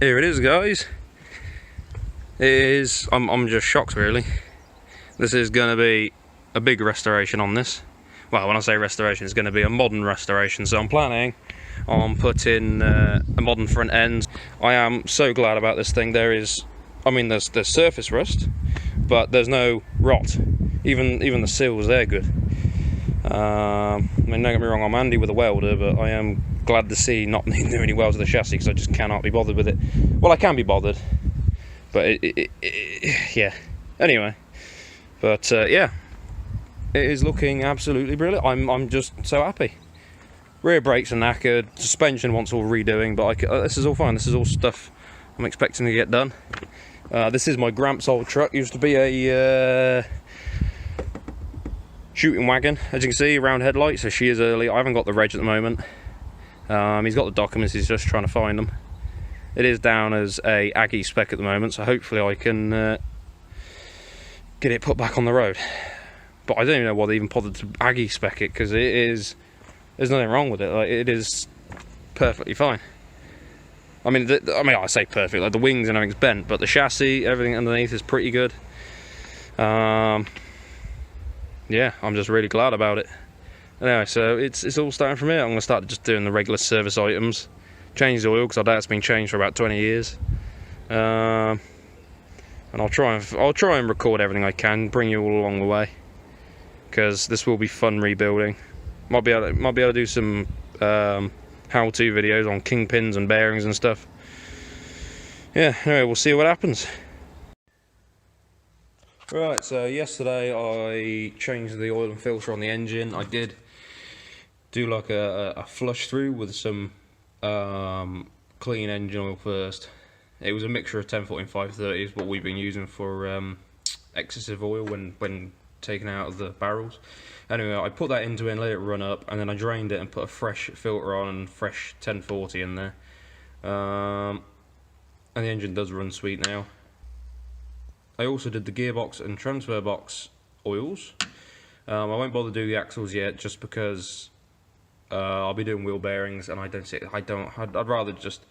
Here it is, guys. I'm just shocked, really. This is going to be a big restoration on this. Well, when I say restoration, it's going to be a modern restoration. So I'm planning on putting a modern front end. I am so glad about this thing. There's surface rust, but there's no rot. Even the seals, they're good. I mean, don't get me wrong, I'm handy with a welder, but I am glad to see not needing to do any welds to the chassis because I just cannot be bothered with it. Well, I can be bothered, but yeah. Anyway, but yeah, it is looking absolutely brilliant. I'm just so happy. Rear brakes are knackered, suspension wants all redoing, but this is all fine. This is all stuff I'm expecting to get done. This is my Gramps' old truck. Used to be a shooting wagon, as you can see, round headlights, so she is early. I haven't got the reg at the moment. He's got the documents, he's just trying to find them. It is down as a Aggie spec at the moment, so hopefully I can get it put back on the road. But I don't even know why they even bothered to Aggie spec it, because there's nothing wrong with it. Like, it is perfectly fine. I mean, I say perfect, like the wings and everything's bent, but the chassis, everything underneath is pretty good. Yeah, I'm just really glad about it. Anyway, so it's all starting from here. I'm going to start just doing the regular service items. Change the oil, because I doubt it's been changed for about 20 years. And I'll try and record everything I can, bring you all along the way, because this will be fun rebuilding. Might be able to do some how-to videos on kingpins and bearings and stuff. Yeah, anyway, we'll see what happens. Right, so yesterday I changed the oil and filter on the engine. I did do like a flush through with some clean engine oil first. It was a mixture of 1014 530s, what we've been using for excessive oil when taken out of the barrels. Anyway, I put that into it and let it run up, and then I drained it and put a fresh filter on and fresh 1040 in there. And the engine does run sweet now. I also did the gearbox and transfer box oils. I won't bother do the axles yet, just because I'll be doing wheel bearings, and I'd rather just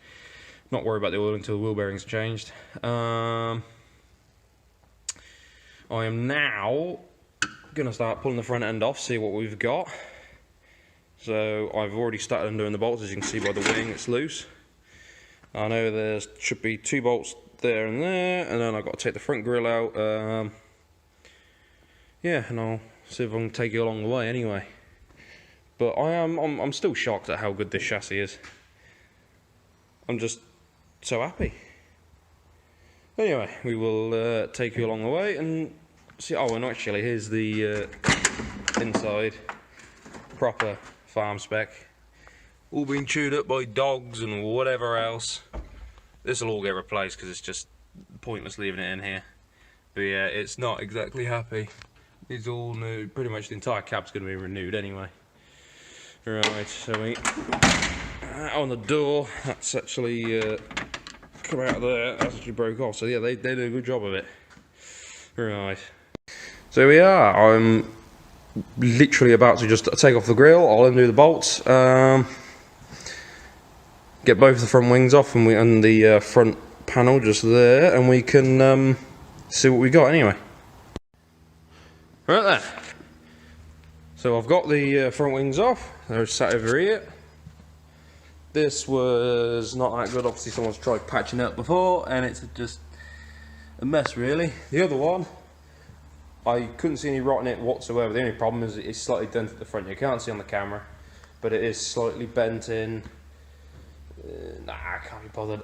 not worry about the oil until the wheel bearings are changed. I am now gonna start pulling the front end off, see what we've got. So I've already started undoing the bolts, as you can see by the wing, it's loose. I know there should be 2 bolts there, and then I've got to take the front grille out. Yeah, and I'll see if I can take you along the way anyway. But I'm still shocked at how good this chassis is. I'm just so happy. Anyway, we will take you along the way and see. Oh, and actually, here's the inside, proper farm spec. All been chewed up by dogs and whatever else. This will all get replaced because it's just pointless leaving it in here. But yeah, it's not exactly happy. It's all new. Pretty much the entire cab's going to be renewed anyway. Right, so on the door, that's actually come out of there. That's actually broke off. So yeah, they did a good job of it. Right. So we are. I'm literally about to just take off the grille. I'll undo the bolts. Get both the front wings off and the front panel just there, and we can see what we got anyway. Right there. So I've got the front wings off. They're sat over here. This was not that good. Obviously, someone's tried patching it up before, and it's just a mess, really. The other one, I couldn't see any rot in it whatsoever. The only problem is it's slightly dented at the front. You can't see on the camera, but it is slightly bent in. Nah, I can't be bothered.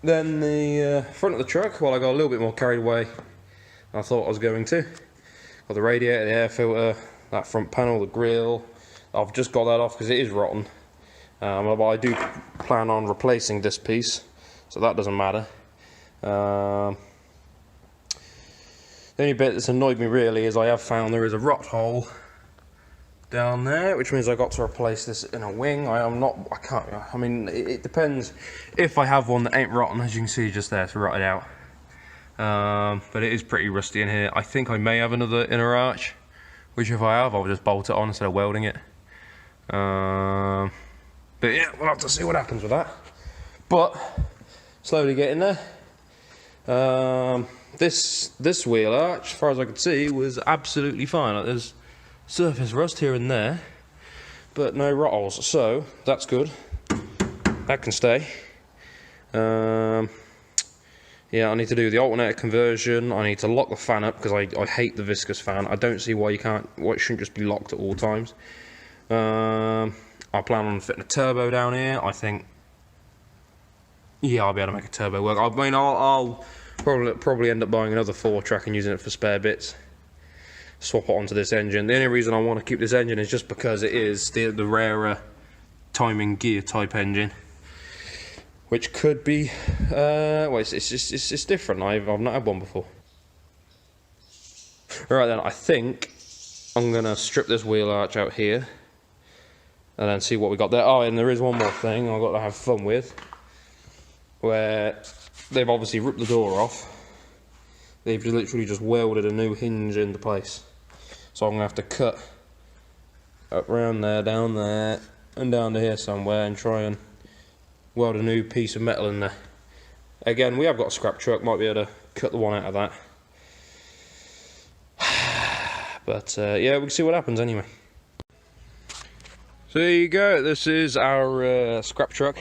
Then the front of the truck, well, I got a little bit more carried away than I thought I was going to. Got the radiator, the air filter, that front panel, the grille. I've just got that off because it is rotten. But I do plan on replacing this piece, so that doesn't matter. The only bit that's annoyed me really is I have found there is a rot hole down there, which means I got to replace this in a wing. I mean, it depends. If I have one that ain't rotten, as you can see just there, it's rotted out. But it is pretty rusty in here. I think I may have another inner arch, which if I have, I'll just bolt it on instead of welding it. But yeah, we'll have to see what happens with that. but slowly getting there. This wheel arch, as far as I could see, was absolutely fine. Like, there's surface rust here and there, but no rattles, so that's good. That can stay. Yeah, I need to do the alternator conversion. I need to lock the fan up because I hate the viscous fan. I don't see why it shouldn't just be locked at all times. I plan on fitting a turbo down here. I think, yeah, I'll be able to make a turbo work. I mean, I'll probably end up buying another 4-track and using it for spare bits. Swap it onto this engine. The only reason I want to keep this engine is just because it is the rarer timing gear type engine, which could be, well, it's different. I've not had one before. Right then, I think I'm gonna strip this wheel arch out here, and then see what we got there. Oh, and there is one more thing I've got to have fun with, where they've obviously ripped the door off. They've literally just welded a new hinge into place. So I'm gonna have to cut up around there, down there, and down to here somewhere, and try and weld a new piece of metal in there. Again, we have got a scrap truck, might be able to cut the one out of that. But yeah, we can see what happens anyway. So there you go, this is our scrap truck.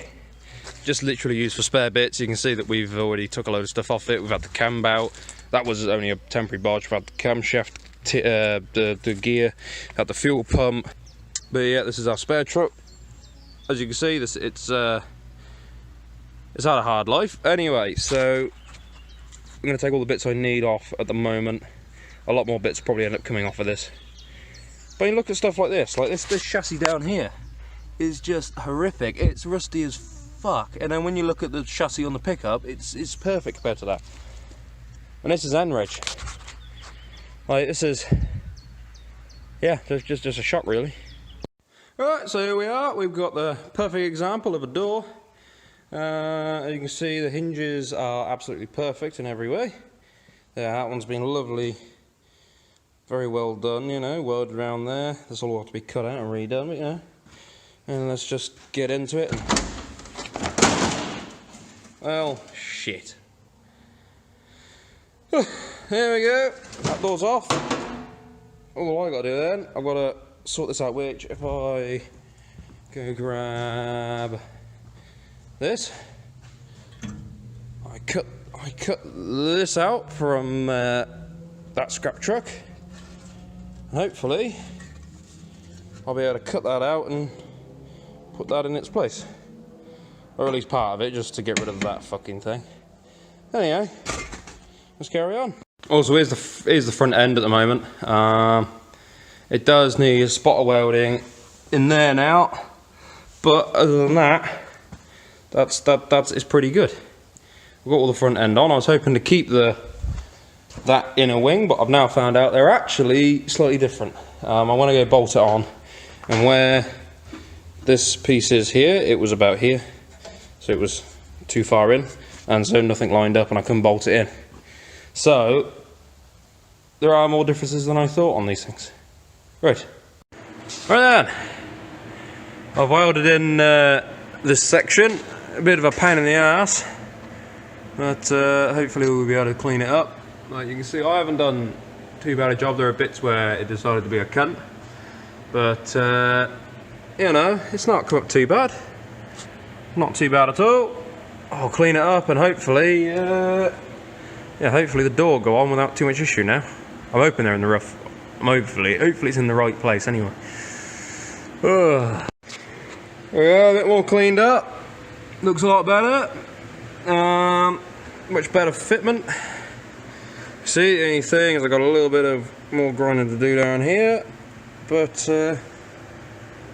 Just literally used for spare bits. You can see that we've already took a load of stuff off it. We've had the cam bout. That was only a temporary barge. We've had the camshaft, the gear, had the fuel pump. But yeah, this is our spare truck. As you can see, it's had a hard life. Anyway, so I'm going to take all the bits I need off at the moment. A lot more bits probably end up coming off of this. But you look at stuff like this chassis down here is just horrific. It's rusty as fuck. And then when you look at the chassis on the pickup, it's perfect compared to that. And this is Enrich. Like, this is, yeah, just a shock really. Alright, so here we are. We've got the perfect example of a door. As you can see, the hinges are absolutely perfect in every way. Yeah, that one's been lovely, very well done, you know, welded around there. This will all have to be cut out and redone, but you know. And let's just get into it. Well, shit. There we go. That door's off. All I got to do then, I've got to sort this out. Which, if I go grab this, I cut this out from that scrap truck. And hopefully, I'll be able to cut that out and put that in its place, or at least part of it, just to get rid of that fucking thing. Anyway, let's carry on. Also, here's the front end at the moment. It does need a spot of welding in there now, but other than that, it's pretty good. We've got all the front end on. I was hoping to keep that inner wing, but I've now found out they're actually slightly different. I want to go bolt it on, and where this piece is here, it was about here, so it was too far in, and so nothing lined up and I couldn't bolt it in. So there are more differences than I thought on these things. Right then, I've welded in this section. A bit of a pain in the ass, but hopefully we'll be able to clean it up. Like you can see, I haven't done too bad a job. There are bits where it decided to be a cunt, but you know, it's not come up too bad. Not too bad at all. I'll clean it up and hopefully, yeah, hopefully the door will go on without too much issue now. I'm hoping they're in the rough. Hopefully it's in the right place anyway. Yeah, a bit more cleaned up. Looks a lot better. Much better fitment. See, the only thing is I've got a little bit of more grinding to do down here, but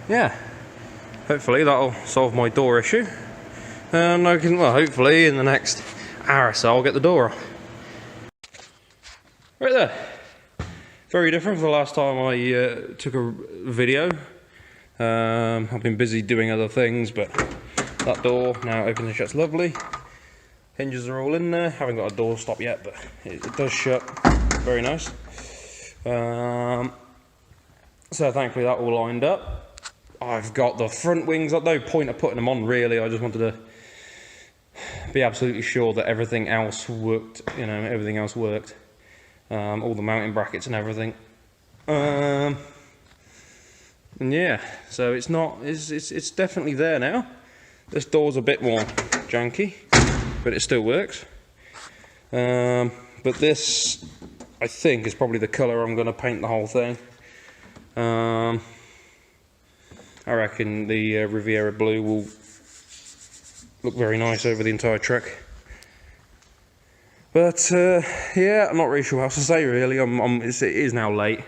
yeah, hopefully that'll solve my door issue, and I can, well, hopefully in the next hour or so I'll get the door on. Right there, very different from the last time I took a video. I've been busy doing other things, but that door now opens and shuts lovely. Hinges are all in there. Haven't got a door stop yet, but it does shut. Very nice. So thankfully that all lined up. I've got the front wings up. No point of putting them on really. I just wanted to be absolutely sure that everything else worked, you know, everything else worked. All the mounting brackets and everything. And yeah, so it's definitely there now. This door's a bit more janky, but it still works. But this, I think, is probably the colour I'm going to paint the whole thing. I reckon the Riviera Blue will look very nice over the entire truck. But yeah, I'm not really sure what else to say really. It is now late.